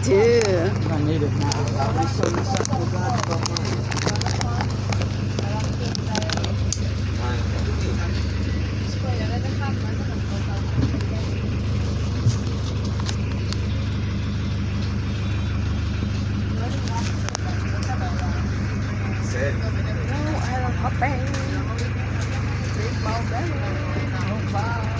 did too. I need it now. I'll be so successful, God. Kape. Big ball belly.